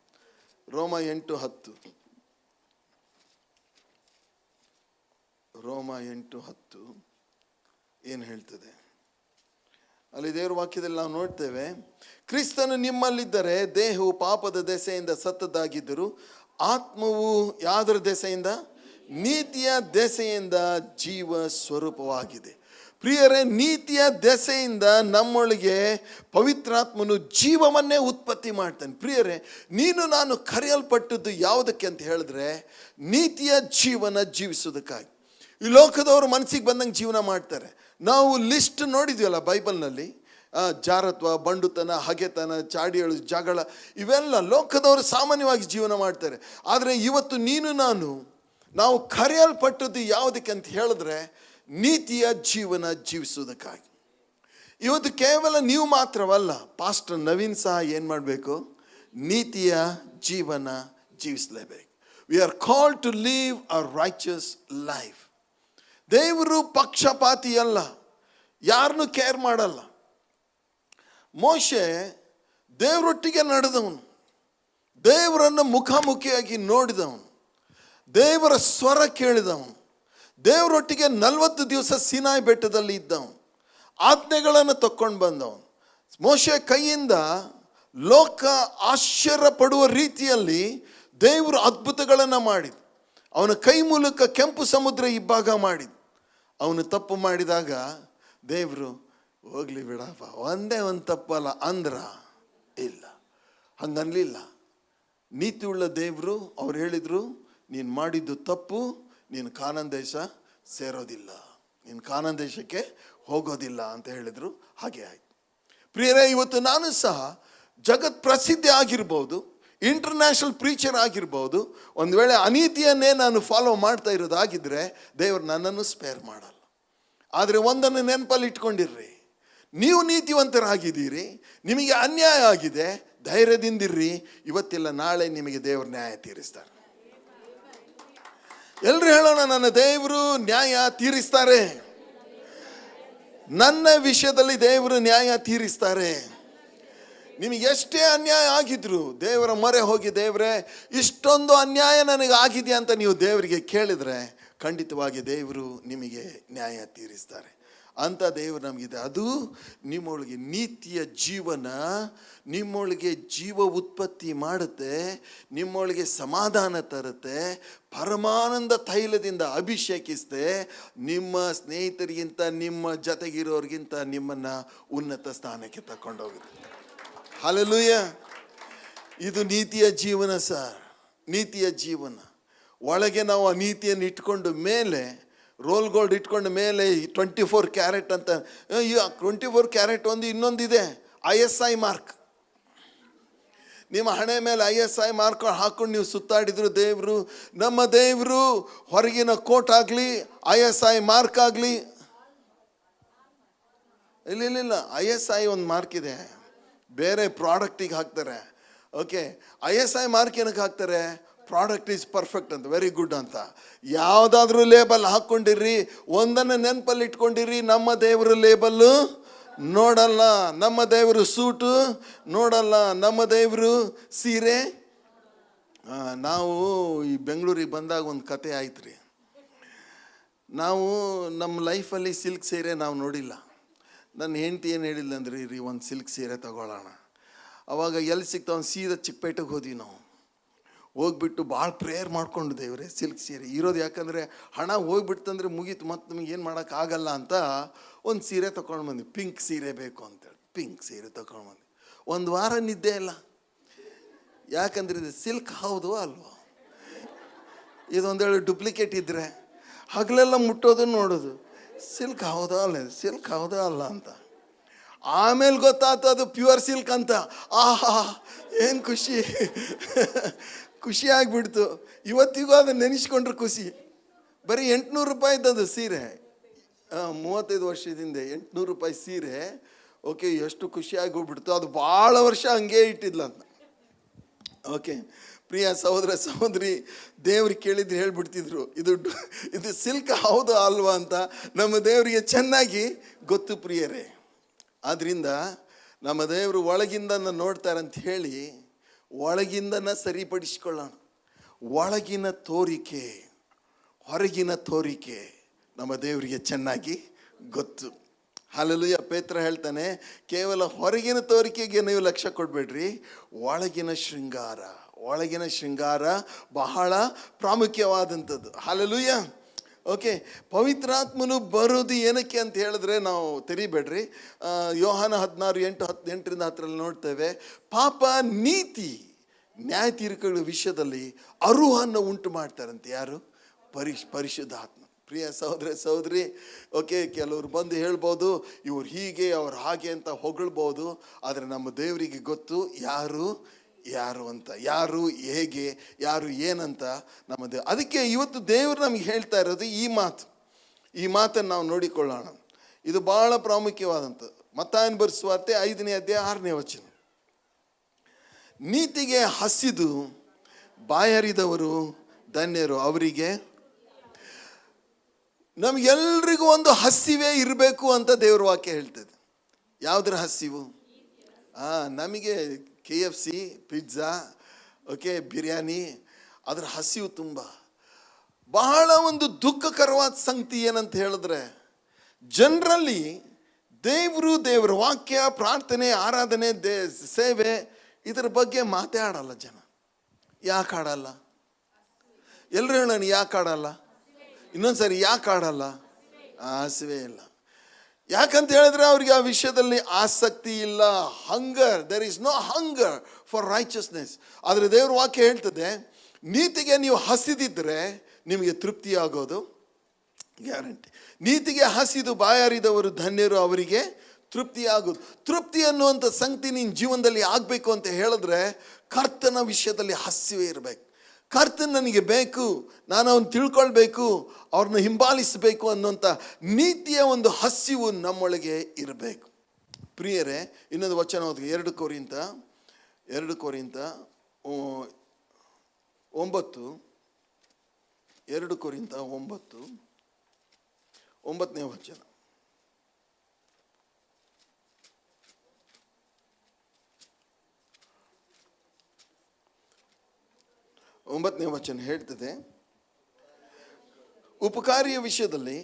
ರೋಮ 8:10 ಏನು ಹೇಳ್ತದೆ? ಅಲ್ಲಿ ದೇವರ ವಾಕ್ಯದಲ್ಲಿ ನಾವು ನೋಡ್ತೇವೆ, ಕ್ರಿಸ್ತನು ನಿಮ್ಮಲ್ಲಿದ್ದರೆ ದೇಹವು ಪಾಪದ ದೆಸೆಯಿಂದ ಸತ್ತದ್ದಾಗಿದ್ದರು, ಆತ್ಮವು ಯಾವುದರ ದೆಸೆಯಿಂದ? ನೀತಿಯ ದೆಸೆಯಿಂದ ಜೀವ ಸ್ವರೂಪವಾಗಿದೆ. ಪ್ರಿಯರೇ, ನೀತಿಯ ದೆಸೆಯಿಂದ ನಮ್ಮೊಳಗೆ ಪವಿತ್ರಾತ್ಮನು ಜೀವವನ್ನೇ ಉತ್ಪತ್ತಿ ಮಾಡ್ತಾನೆ. ಪ್ರಿಯರೇ, ನೀನು ನಾನು ಕರೆಯಲ್ಪಟ್ಟದ್ದು ಯಾವುದಕ್ಕೆ ಅಂತ ಹೇಳಿದ್ರೆ, ನೀತಿಯ ಜೀವನ ಜೀವಿಸೋದಕ್ಕಾಗಿ. ಈ ಲೋಕದವರು ಮನಸ್ಸಿಗೆ ಬಂದಂಗೆ ಜೀವನ ಮಾಡ್ತಾರೆ. ನಾವು ಲಿಸ್ಟ್ ನೋಡಿದ್ವಲ್ಲ ಬೈಬಲ್ನಲ್ಲಿ, ಜಾರತ್ವ, ಬಂಡುತನ, ಹಗೆತನ, ಚಾಡಿಯಳು, ಜಗಳ, ಇವೆಲ್ಲ ಲೋಕದವರು ಸಾಮಾನ್ಯವಾಗಿ ಜೀವನ ಮಾಡ್ತಾರೆ. ಆದರೆ ಇವತ್ತು ನೀನು ನಾವು ಕರೆಯಲ್ಪಟ್ಟದ್ದು ಯಾವುದಕ್ಕೆ ಅಂತ ಹೇಳಿದ್ರೆ, ನೀತಿಯ ಜೀವನ ಜೀವಿಸೋದಕ್ಕಾಗಿ. ಇವತ್ತು ಕೇವಲ ನೀವು ಮಾತ್ರವಲ್ಲ, ಪಾಸ್ಟರ್ ನವೀನ್ ಸಹ ಏನು ಮಾಡಬೇಕು? ನೀತಿಯ ಜೀವನ ಜೀವಿಸಲೇಬೇಕು. We are called to live a righteous life. ದೇವರು ಪಕ್ಷಪಾತಿ ಅಲ್ಲ, ಯಾರನ್ನು ಕೇರ್ ಮಾಡಲ್ಲ. ಮೋಶೆ ದೇವರೊಟ್ಟಿಗೆ ನಡೆದವನು, ದೇವರನ್ನು ಮುಖಾಮುಖಿಯಾಗಿ ನೋಡಿದವನು, ದೇವರ ಸ್ವರ ಕೇಳಿದವನು, ದೇವರೊಟ್ಟಿಗೆ 40 ದಿವಸ ಸಿನಾಯಿ ಬೆಟ್ಟದಲ್ಲಿ ಇದ್ದವನು, ಆಜ್ಞೆಗಳನ್ನು ತಕ್ಕೊಂಡು ಬಂದವನು. ಮೋಶೆ ಕೈಯಿಂದ ಲೋಕ ಆಶ್ಚರ್ಯ ಪಡುವ ರೀತಿಯಲ್ಲಿ ದೇವರು ಅದ್ಭುತಗಳನ್ನು ಮಾಡಿದ. ಅವನ ಕೈ ಮೂಲಕ ಕೆಂಪು ಸಮುದ್ರ ಇಬ್ಬಾಗ ಮಾಡಿದ. ಅವನು ತಪ್ಪು ಮಾಡಿದಾಗ ದೇವರು, ಹೋಗ್ಲಿ ಬಿಡಪ್ಪ, ಒಂದೇ ಒಂದು ತಪ್ಪಲ್ಲ ಅಂದ್ರ ಇಲ್ಲ, ಹಂಗನ್ಲಿಲ್ಲ. ನೀತಿ ಉಳ್ಳ ದೇವರು ಅವ್ರು ಹೇಳಿದರು, ನೀನು ಮಾಡಿದ್ದು ತಪ್ಪು, ನೀನು ಕಾನಾನ್ ದೇಶ ಸೇರೋದಿಲ್ಲ, ನೀನು ಕಾನಾನ್ ದೇಶಕ್ಕೆ ಹೋಗೋದಿಲ್ಲ ಅಂತ ಹೇಳಿದರು. ಹಾಗೆ ಆಯ್ತು. ಪ್ರಿಯರೇ, ಇವತ್ತು ನಾನು ಸಹ ಜಗತ್ ಪ್ರಸಿದ್ಧಿ ಆಗಿರ್ಬೋದು, ಇಂಟರ್ನ್ಯಾಷನಲ್ ಪ್ರೀಚರ್ ಆಗಿರ್ಬೋದು, ಒಂದು ವೇಳೆ ಅನೀತಿಯನ್ನೇ ನಾನು ಫಾಲೋ ಮಾಡ್ತಾ ಇರೋದಾಗಿದ್ದರೆ ದೇವರು ನನ್ನನ್ನು ಸ್ಪೇರ್ ಮಾಡಲ್ಲ. ಆದರೆ ಒಂದನ್ನು ನೆನಪಲ್ಲಿ ಇಟ್ಕೊಂಡಿರ್ರಿ, ನೀವು ನೀತಿವಂತರಾಗಿದ್ದೀರಿ, ನಿಮಗೆ ಅನ್ಯಾಯ ಆಗಿದೆ, ಧೈರ್ಯದಿಂದಿರ್ರಿ. ಇವತ್ತಿಲ್ಲ ನಾಳೆ ನಿಮಗೆ ದೇವರು ನ್ಯಾಯ ತೀರಿಸ್ತಾರೆ. ಎಲ್ಲರೂ ಹೇಳೋಣ, ನನ್ನ ದೇವರು ನ್ಯಾಯ ತೀರಿಸ್ತಾರೆ. ನನ್ನ ವಿಷಯದಲ್ಲಿ ದೇವರು ನ್ಯಾಯ ತೀರಿಸ್ತಾರೆ. ನಿಮಗೆ ಎಷ್ಟೇ ಅನ್ಯಾಯ ಆಗಿದ್ರು ದೇವರ ಮೊರೆ ಹೋಗಿ, ದೇವರೇ ಇಷ್ಟೊಂದು ಅನ್ಯಾಯ ನನಗೆ ಆಗಿದೆ ಅಂತ ನೀವು ದೇವರಿಗೆ ಕೇಳಿದರೆ ಖಂಡಿತವಾಗಿ ದೇವರು ನಿಮಗೆ ನ್ಯಾಯ ತೀರಿಸ್ತಾರೆ. ಅಂತ ದೇವರು ನಮಗಿದೆ. ಅದು ನಿಮ್ಮೊಳಗೆ ನೀತಿಯ ಜೀವನ, ನಿಮ್ಮೊಳಗೆ ಜೀವ ಉತ್ಪತ್ತಿ ಮಾಡುತ್ತೆ, ನಿಮ್ಮೊಳಗೆ ಸಮಾಧಾನ ತರುತ್ತೆ, ಪರಮಾನಂದ ತೈಲದಿಂದ ಅಭಿಷೇಕಿಸುತ್ತೆ, ನಿಮ್ಮ ಸ್ನೇಹಿತರಿಗಿಂತ ನಿಮ್ಮ ಜೊತೆಗಿರೋರಿಗಿಂತ ನಿಮ್ಮನ್ನು ಉನ್ನತ ಸ್ಥಾನಕ್ಕೆ ತಗೊಂಡೋಗುತ್ತೆ. ಹಲ್ಲೆಲೂಯಾ. ಇದು ನೀತಿಯ ಜೀವನ ಸರ್, ನೀತಿಯ ಜೀವನ. ಒಳಗೆ ನಾವು ಆ ನೀತಿಯನ್ನು ಇಟ್ಕೊಂಡು ಮೇಲೆ, ರೋಲ್ ಗೋಲ್ಡ್ ಇಟ್ಕೊಂಡ ಮೇಲೆ 24 ಕ್ಯಾರೆಟ್ ಅಂತ, 24 ಕ್ಯಾರೆಟ್ ಒಂದು ಇನ್ನೊಂದಿದೆ, ISI ಮಾರ್ಕ್. ನಿಮ್ಮ ಹಣೆ ಮೇಲೆ ISI ಮಾರ್ಕ್ ಹಾಕೊಂಡು ನೀವು ಸುತ್ತಾಡಿದ್ರು ದೇವರು, ನಮ್ಮ ದೇವರು ಹೊರಗಿನ ಕೋಟ್ ಆಗಲಿ ISI ಮಾರ್ಕ್ ಆಗಲಿ, ಇಲ್ಲ ISI ಒಂದು ಮಾರ್ಕ್ ಇದೆ, ಬೇರೆ ಪ್ರಾಡಕ್ಟಿಗೆ ಹಾಕ್ತಾರೆ. ಓಕೆ, ISI ಮಾರ್ಕ್ ಏನಕ್ಕೆ ಹಾಕ್ತಾರೆ? ಪ್ರಾಡಕ್ಟ್ ಈಸ್ ಪರ್ಫೆಕ್ಟ್ ಅಂತ, ವೆರಿ ಗುಡ್ ಅಂತ. ಯಾವುದಾದ್ರೂ ಲೇಬಲ್ ಹಾಕ್ಕೊಂಡಿರ್ರಿ, ಒಂದನ್ನು ನೆನಪಲ್ಲಿ ಇಟ್ಕೊಂಡಿರಿ, ನಮ್ಮ ದೇವರು ಲೇಬಲ್ಲು ನೋಡಲ್ಲ, ನಮ್ಮ ದೇವರು ಸೂಟು ನೋಡಲ್ಲ, ನಮ್ಮ ದೇವರು ಸೀರೆ. ನಾವು ಈ ಬೆಂಗಳೂರಿಗೆ ಬಂದಾಗ ಒಂದು ಕತೆ ಆಯ್ತು ರೀ. ನಾವು ನಮ್ಮ ಲೈಫಲ್ಲಿ ಸಿಲ್ಕ್ ಸೀರೆ ನಾವು ನೋಡಿಲ್ಲ. ನನ್ನ ಹೆಂಡತಿ ಏನು ಹೇಳಿಲ್ಲ ಅಂದ್ರೆ, ರೀ ಒಂದು ಸಿಲ್ಕ್ ಸೀರೆ ತಗೊಳ್ಳೋಣ. ಅವಾಗ ಎಲ್ಲಿ ಸಿಗ್ತಾವ, ಸೀದಾ ಚಿಕ್ಕಪೇಟೆಗೆ ಹೋದ್ವಿ ನಾವು. ಹೋಗ್ಬಿಟ್ಟು ಭಾಳ ಪ್ರೇಯರ್ ಮಾಡ್ಕೊಂಡು, ದೇವ್ರೆ ಸಿಲ್ಕ್ ಸೀರೆ ಇರೋದು, ಯಾಕಂದರೆ ಹಣ ಹೋಗ್ಬಿಡ್ತಂದ್ರೆ ಮುಗೀತು, ಮತ್ತು ನಮಗೆ ಏನು ಮಾಡೋಕ್ಕಾಗಲ್ಲ ಅಂತ ಒಂದು ಸೀರೆ ತೊಗೊಂಡು ಬಂದ್ವಿ. ಪಿಂಕ್ ಸೀರೆ ಬೇಕು ಅಂತೇಳಿ ಪಿಂಕ್ ಸೀರೆ ತೊಗೊಂಡು ಬಂದ್ವಿ. ಒಂದು ವಾರ ನಿದ್ದೆ ಇಲ್ಲ, ಯಾಕಂದ್ರೆ ಇದು ಸಿಲ್ಕ್ ಹೌದು ಅಲ್ವೋ, ಇದೊಂದೇಳು ಡೂಪ್ಲಿಕೇಟ್ ಇದ್ದರೆ ಹಗಲೆಲ್ಲ ಮುಟ್ಟೋದು ನೋಡೋದು, ಸಿಲ್ಕ್ ಹೌದಾ ಅಲ್ಲ, ಸಿಲ್ಕ್ ಹೌದಾ ಅಲ್ಲ ಅಂತ. ಆಮೇಲೆ ಗೊತ್ತಾಯ್ತು ಅದು ಪ್ಯೂರ್ ಸಿಲ್ಕ್ ಅಂತ. ಆಹಾ ಏನು ಖುಷಿ, ಖುಷಿ ಆಗಿಬಿಡ್ತು. ಇವತ್ತಿಗೂ ಅದನ್ನು ನೆನೆಸ್ಕೊಂಡ್ರೆ ಖುಷಿ. ಬರೀ 800 ರೂಪಾಯಿದ್ದು ಸೀರೆ, 35 ವರ್ಷದಿಂದ 800 ರೂಪಾಯಿ ಸೀರೆ. ಓಕೆ, ಎಷ್ಟು ಖುಷಿಯಾಗಿ ಹೋಗ್ಬಿಡ್ತು. ಅದು ಭಾಳ ವರ್ಷ ಹಂಗೆ ಇಟ್ಟಿದ್ಲಂತ. ಓಕೆ, ಪ್ರಿಯ ಸಹೋದರ ಸಹೋದರಿ, ದೇವ್ರಿಗೆ ಕೇಳಿದ್ರೆ ಹೇಳ್ಬಿಡ್ತಿದ್ರು ಇದು ಸಿಲ್ಕ್ ಹೌದು ಅಲ್ವಾ ಅಂತ. ನಮ್ಮ ದೇವರಿಗೆ ಚೆನ್ನಾಗಿ ಗೊತ್ತು ಪ್ರಿಯರೇ. ಆದ್ದರಿಂದ ನಮ್ಮ ದೇವರು ಒಳಗಿಂದನ ನೋಡ್ತಾರಂತ ಹೇಳಿ ಒಳಗಿಂದನ ಸರಿಪಡಿಸ್ಕೊಳ್ಳೋಣ. ಒಳಗಿನ ತೋರಿಕೆ ಹೊರಗಿನ ತೋರಿಕೆ ನಮ್ಮ ದೇವರಿಗೆ ಚೆನ್ನಾಗಿ ಗೊತ್ತು. ಹಲ್ಲೆಲೂಯಾ. ಪೇತ್ರ ಹೇಳ್ತಾನೆ, ಕೇವಲ ಹೊರಗಿನ ತೋರಿಕೆಗೆ ನೀವು ಲಕ್ಷ್ಯ ಕೊಡಬೇಡ್ರಿ, ಒಳಗಿನ ಶೃಂಗಾರ ಬಹಳ ಪ್ರಾಮುಖ್ಯವಾದಂಥದ್ದು. ಹಲ್ಲೆಲೂಯಾ. ಓಕೆ, ಪವಿತ್ರಾತ್ಮನು ಬರೋದು ಏನಕ್ಕೆ ಅಂತ ಹೇಳಿದ್ರೆ ನಾವು ತೆರಿಬೇಡ್ರಿ. ಯೋಹಾನ 16:8-10 ನೋಡ್ತೇವೆ. ಪಾಪ, ನೀತಿ, ನ್ಯಾಯ ತೀರ್ಪುಗಳ ವಿಷಯದಲ್ಲಿ ಅರುಹನ್ನು ಉಂಟು ಮಾಡ್ತಾರಂತೆ. ಯಾರು? ಪರಿಶುದ್ಧಾತ್ಮ. ಪ್ರಿಯ ಸಹೋದರ ಸಹೋದರಿ, ಓಕೆ, ಕೆಲವರು ಬಂದು ಹೇಳ್ಬೋದು ಇವ್ರು ಹೀಗೆ ಅವ್ರು ಹಾಗೆ ಅಂತ ಹೊಗಳ್ಬೋದು. ಆದರೆ ನಮ್ಮ ದೇವರಿಗೆ ಗೊತ್ತು ಯಾರು ಅಂತ, ಯಾರು ಹೇಗೆ, ಯಾರು ಏನಂತ ನಮ್ಮ ದೇವ್ರು. ಅದಕ್ಕೆ ಇವತ್ತು ದೇವರು ನಮಗೆ ಹೇಳ್ತಾ ಇರೋದು ಈ ಮಾತನ್ನು ನಾವು ನೋಡಿಕೊಳ್ಳೋಣ. ಇದು ಬಹಳ ಪ್ರಾಮುಖ್ಯವಾದಂಥದ್ದು. ಮತ್ತಾಯನ ಬರೆಸುವಾರ್ತೆ 5ನೇ ಅಧ್ಯಾಯ 6ನೇ ವಚನ. ನೀತಿಗೆ ಹಸಿದು ಬಾಯರಿದವರು ಧನ್ಯರು, ಅವರಿಗೆ. ನಮಗೆಲ್ರಿಗೂ ಒಂದು ಹಸಿವೆ ಇರಬೇಕು ಅಂತ ದೇವ್ರ ವಾಕ್ಯ ಹೇಳ್ತದೆ. ಯಾವುದರ ಹಸಿವು? ನಮಗೆ KFC, ಪಿಜ್ಜಾ, ಓಕೆ, ಬಿರಿಯಾನಿ, ಅದರ ಹಸಿವು ತುಂಬ. ಬಹಳ ಒಂದು ದುಃಖಕರವಾದ ಸಂಗತಿ ಏನಂತ ಹೇಳಿದ್ರೆ, ಜನರಲ್ಲಿ ದೇವರ ವಾಕ್ಯ, ಪ್ರಾರ್ಥನೆ, ಆರಾಧನೆ, ಸೇವೆ ಇದರ ಬಗ್ಗೆ ಮಾತಾಡಲ್ಲ ಜನ. ಯಾಕೆ ಆಡಲ್ಲ? ಎಲ್ಲರೂ ಹೇಳೋಣ, ಯಾಕೆ ಆಡಲ್ಲ? ಇನ್ನೊಂದ್ಸರಿ, ಯಾಕೆ ಆಡಲ್ಲ? ಹಸಿವೆ ಇಲ್ಲ. ಯಾಕಂತ ಹೇಳಿದ್ರೆ ಅವ್ರಿಗೆ ಆ ವಿಷಯದಲ್ಲಿ ಆಸಕ್ತಿ ಇಲ್ಲ. Hunger, there is no hunger for righteousness. ಆದರೆ ದೇವ್ರ ವಾಕ್ಯ ಹೇಳ್ತದೆ, ನೀತಿಗೆ ನೀವು ಹಸಿದಿದ್ದರೆ ನಿಮಗೆ ತೃಪ್ತಿ ಆಗೋದು ಗ್ಯಾರಂಟಿ. ನೀತಿಗೆ ಹಸಿದು ಬಾಯಾರಿದವರು ಧನ್ಯರು, ಅವರಿಗೆ ತೃಪ್ತಿ ಆಗೋದು. ತೃಪ್ತಿ ಅನ್ನುವಂಥ ಸಂಗತಿ ನಿನ್ನ ಜೀವನದಲ್ಲಿ ಆಗಬೇಕು ಅಂತ ಹೇಳಿದ್ರೆ ಕರ್ತನ ವಿಷಯದಲ್ಲಿ ಹಸಿವೆ ಇರಬೇಕು. ಕರ್ತನ ನನಗೆ ಬೇಕು, ನಾನು ಅವನು ತಿಳ್ಕೊಳ್ಬೇಕು, ಅವ್ರನ್ನ ಹಿಂಬಾಲಿಸಬೇಕು ಅನ್ನುವಂಥ ನೀತಿಯ ಒಂದು ಹಸಿವು ನಮ್ಮೊಳಗೆ ಇರಬೇಕು. ಪ್ರಿಯರೇ, ಇನ್ನೊಂದು ವಚನ ಓದಿ. 2 ಕೊರಿಂಥ 9:9ನೇ ವಚನ. ಹೇಳ್ತದೆ, ಉಪಕಾರಿಯ ವಿಷಯದಲ್ಲಿ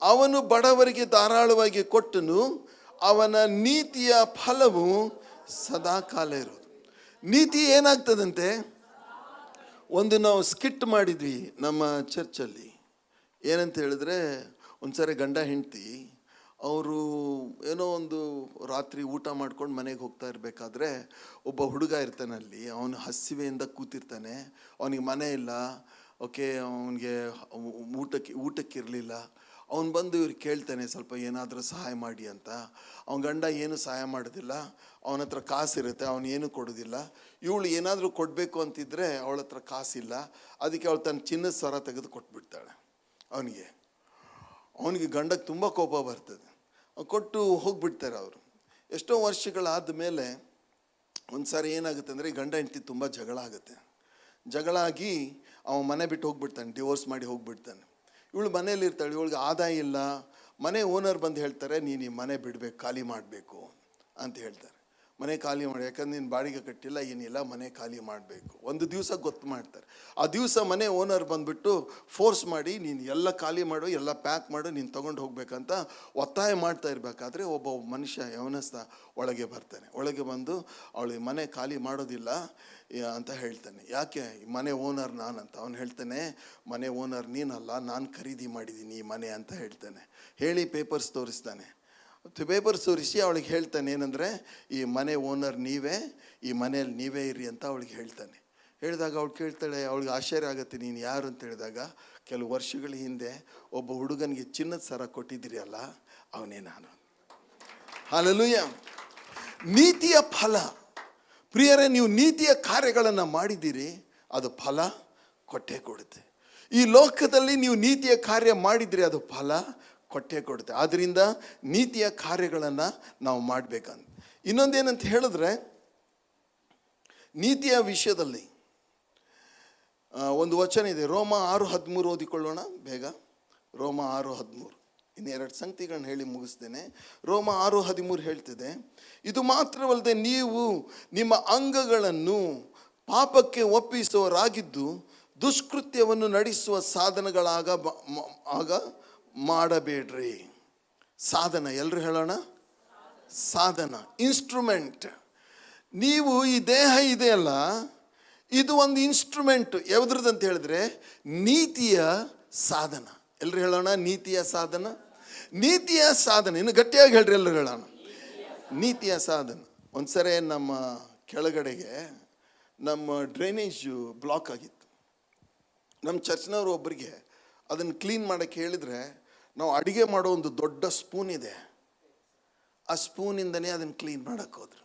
ಅವನು ಬಡವರಿಗೆ ಧಾರಾಳವಾಗಿ ಕೊಟ್ಟನು, ಅವನ ನೀತಿಯ ಫಲವು ಸದಾಕಾಲ ಇರೋದು. ನೀತಿ ಏನಾಗ್ತದಂತೆ? ಒಂದು ನಾವು ಸ್ಕಿಟ್ ಮಾಡಿದ್ವಿ ನಮ್ಮ ಚರ್ಚಲ್ಲಿ. ಏನಂತ ಹೇಳಿದ್ರೆ, ಒಂದ್ಸರಿ ಗಂಡ ಹೆಂಡತಿ ಅವರು ಏನೋ ಒಂದು ರಾತ್ರಿ ಊಟ ಮಾಡ್ಕೊಂಡು ಮನೆಗೆ ಹೋಗ್ತಾ ಇರಬೇಕಾದ್ರೆ ಒಬ್ಬ ಹುಡುಗ ಇರ್ತಾನಲ್ಲಿ, ಅವನು ಹಸಿವೆಯಿಂದ ಕೂತಿರ್ತಾನೆ, ಅವನಿಗೆ ಮನೆ ಇಲ್ಲ, ಓಕೆ, ಅವನಿಗೆ ಊಟಕ್ಕಿರಲಿಲ್ಲ. ಅವನು ಬಂದು ಇವ್ರು ಕೇಳ್ತಾನೆ, ಸ್ವಲ್ಪ ಏನಾದರೂ ಸಹಾಯ ಮಾಡಿ ಅಂತ. ಅವನ ಗಂಡ ಏನು ಸಹಾಯ ಮಾಡೋದಿಲ್ಲ, ಅವನ ಹತ್ರ ಕಾಸಿರುತ್ತೆ, ಅವನು ಏನು ಕೊಡೋದಿಲ್ಲ. ಇವಳು ಏನಾದರೂ ಕೊಡಬೇಕು ಅಂತಿದ್ರೆ ಅವಳ ಹತ್ರ ಕಾಸಿಲ್ಲ, ಅದಕ್ಕೆ ಅವಳು ತನ್ನ ಚಿನ್ನದ ಸರ ತೆಗೆದು ಕೊಟ್ಬಿಡ್ತಾಳೆ ಅವನಿಗೆ ಗಂಡಕ್ಕೆ ತುಂಬ ಕೋಪ ಬರ್ತದೆ. ಕೊಟ್ಟು ಹೋಗ್ಬಿಡ್ತಾರೆ ಅವರು. ಎಷ್ಟೋ ವರ್ಷಗಳಾದ ಮೇಲೆ ಒಂದು ಸಾರಿ ಏನಾಗುತ್ತೆ ಅಂದರೆ, ಗಂಡ ಹೆಂಡತಿ ತುಂಬ ಜಗಳ ಆಗುತ್ತೆ. ಜಗಳ ಆಗಿ ಅವನು ಮನೆ ಬಿಟ್ಟು ಹೋಗ್ಬಿಡ್ತಾನೆ, ಡಿವೋರ್ಸ್ ಮಾಡಿ ಹೋಗ್ಬಿಡ್ತಾನೆ. ಇವಳು ಮನೇಲಿ ಇರ್ತಾಳೆ, ಇವಳಿಗೆ ಆದಾಯ ಇಲ್ಲ. ಮನೆ ಓನರ್ ಬಂದು ಹೇಳ್ತಾರೆ, ನೀನು ಈ ಮನೆ ಬಿಡಬೇಕು, ಖಾಲಿ ಮಾಡಬೇಕು ಅಂತ ಹೇಳ್ತಾರೆ. ಮನೆ ಖಾಲಿ ಮಾಡಿ, ಯಾಕಂದ್ರೆ ನೀನು ಬಾಡಿಗೆ ಕಟ್ಟಿಲ್ಲ, ಏನಿಲ್ಲ, ಮನೆ ಖಾಲಿ ಮಾಡಬೇಕು. ಒಂದು ದಿವಸ ಗೊತ್ತು ಮಾಡ್ತಾರೆ. ಆ ದಿವಸ ಮನೆ ಓನರ್ ಬಂದುಬಿಟ್ಟು ಫೋರ್ಸ್ ಮಾಡಿ, ನೀನು ಎಲ್ಲ ಖಾಲಿ ಮಾಡು, ಎಲ್ಲ ಪ್ಯಾಕ್ ಮಾಡು, ನೀನು ತೊಗೊಂಡು ಹೋಗ್ಬೇಕಂತ ಒತ್ತಾಯ ಮಾಡ್ತಾ ಇರಬೇಕಾದ್ರೆ ಒಬ್ಬ ಮನುಷ್ಯ ಯವನಸ್ಥ ಒಳಗೆ ಬರ್ತಾನೆ. ಒಳಗೆ ಬಂದು ಅವಳಿಗೆ ಮನೆ ಖಾಲಿ ಮಾಡೋದಿಲ್ಲ ಅಂತ ಹೇಳ್ತಾನೆ. ಯಾಕೆ? ಮನೆ ಓನರ್ ನಾನಂತ. ಅವನು ಹೇಳ್ತಾನೆ, ಮನೆ ಓನರ್ ನೀನಲ್ಲ, ನಾನು ಖರೀದಿ ಮಾಡಿದ್ದೀನಿ ಈ ಮನೆ ಅಂತ ಹೇಳ್ತಾನೆ. ಹೇಳಿ ಪೇಪರ್ಸ್ ತೋರಿಸ್ತಾನೆ. ಪೇಪರ್ಸ್ ತೋರಿಸಿ ಅವಳಿಗೆ ಹೇಳ್ತಾನೆ ಏನಂದರೆ, ಈ ಮನೆ ಓನರ್ ನೀವೇ, ಈ ಮನೆಯಲ್ಲಿ ನೀವೇ ಇರಿ ಅಂತ ಅವಳಿಗೆ ಹೇಳ್ತಾನೆ. ಹೇಳಿದಾಗ ಅವಳು ಕೇಳ್ತಾಳೆ, ಅವಳಿಗೆ ಆಶ್ಚರ್ಯ ಆಗುತ್ತೆ, ನೀನು ಯಾರು ಅಂತ ಹೇಳಿದಾಗ, ಕೆಲವು ವರ್ಷಗಳ ಹಿಂದೆ ಒಬ್ಬ ಹುಡುಗನಿಗೆ ಚಿನ್ನದ ಸರ ಕೊಟ್ಟಿದ್ದೀರಿ ಅಲ್ಲ, ಅವನೇ ನಾನು. ಹಲ್ಲೆಲೂಯಾ. ನೀತಿಯ ಫಲ ಪ್ರಿಯರೇ, ನೀವು ನೀತಿಯ ಕಾರ್ಯಗಳನ್ನು ಮಾಡಿದ್ದೀರಿ, ಅದು ಫಲ ಕೊಟ್ಟೇ ಕೊಡುತ್ತೆ. ಈ ಲೋಕದಲ್ಲಿ ನೀವು ನೀತಿಯ ಕಾರ್ಯ ಮಾಡಿದ್ರಿ, ಅದು ಫಲ ಕೊಟ್ಟೇ ಕೊಡುತ್ತೆ. ಆದ್ದರಿಂದ ನೀತಿಯ ಕಾರ್ಯಗಳನ್ನು ನಾವು ಮಾಡಬೇಕಂತ. ಇನ್ನೊಂದೇನಂತ ಹೇಳಿದ್ರೆ, ನೀತಿಯ ವಿಷಯದಲ್ಲಿ ಒಂದು ವಚನ ಇದೆ, ರೋಮ 6:13 ಓದಿಕೊಳ್ಳೋಣ ಬೇಗ. ರೋಮ 6:13. ಇನ್ನೆರಡು ಸಂಗತಿಗಳನ್ನ ಹೇಳಿ ಮುಗಿಸ್ತೇನೆ. ರೋಮ 6:13 ಹೇಳ್ತಿದೆ, ಇದು ಮಾತ್ರವಲ್ಲದೆ ನೀವು ನಿಮ್ಮ ಅಂಗಗಳನ್ನು ಪಾಪಕ್ಕೆ ಒಪ್ಪಿಸುವವರಾಗಿದ್ದು ದುಷ್ಕೃತ್ಯವನ್ನು ನಡೆಸುವ ಸಾಧನಗಳಾಗ ಮಾಡಬೇಡ್ರಿ. ಸಾಧನ, ಎಲ್ಲರೂ ಹೇಳೋಣ, ಸಾಧನ, ಇನ್ಸ್ಟ್ರೂಮೆಂಟ್. ನೀವು ಈ ದೇಹ ಇದೆಯಲ್ಲ, ಇದು ಒಂದು ಇನ್ಸ್ಟ್ರೂಮೆಂಟ್. ಯಾವುದ್ರದ್ದು ಅಂತ ಹೇಳಿದ್ರೆ ನೀತಿಯ ಸಾಧನ. ಎಲ್ಲರೂ ಹೇಳೋಣ, ನೀತಿಯ ಸಾಧನ. ನೀತಿಯ ಸಾಧನ, ಇನ್ನು ಗಟ್ಟಿಯಾಗಿ ಹೇಳ್ರಿ, ಎಲ್ಲರೂ ಹೇಳೋಣ, ನೀತಿಯ ಸಾಧನ. ಒಂದ್ಸರಿ ನಮ್ಮ ಕೆಳಗಡೆಗೆ ನಮ್ಮ ಡ್ರೈನೇಜು ಬ್ಲಾಕ್ ಆಗಿತ್ತು. ನಮ್ಮ ಚರ್ಚ್ನವರು ಒಬ್ಬರಿಗೆ ಅದನ್ನು ಕ್ಲೀನ್ ಮಾಡೋಕ್ಕೆ ಹೇಳಿದರೆ, ನಾವು ಅಡುಗೆ ಮಾಡೋ ಒಂದು ದೊಡ್ಡ ಸ್ಪೂನ್ ಇದೆ, ಆ ಸ್ಪೂನಿಂದನೇ ಅದನ್ನು ಕ್ಲೀನ್ ಮಾಡೋಕ್ಕೆ ಹೋದ್ರು.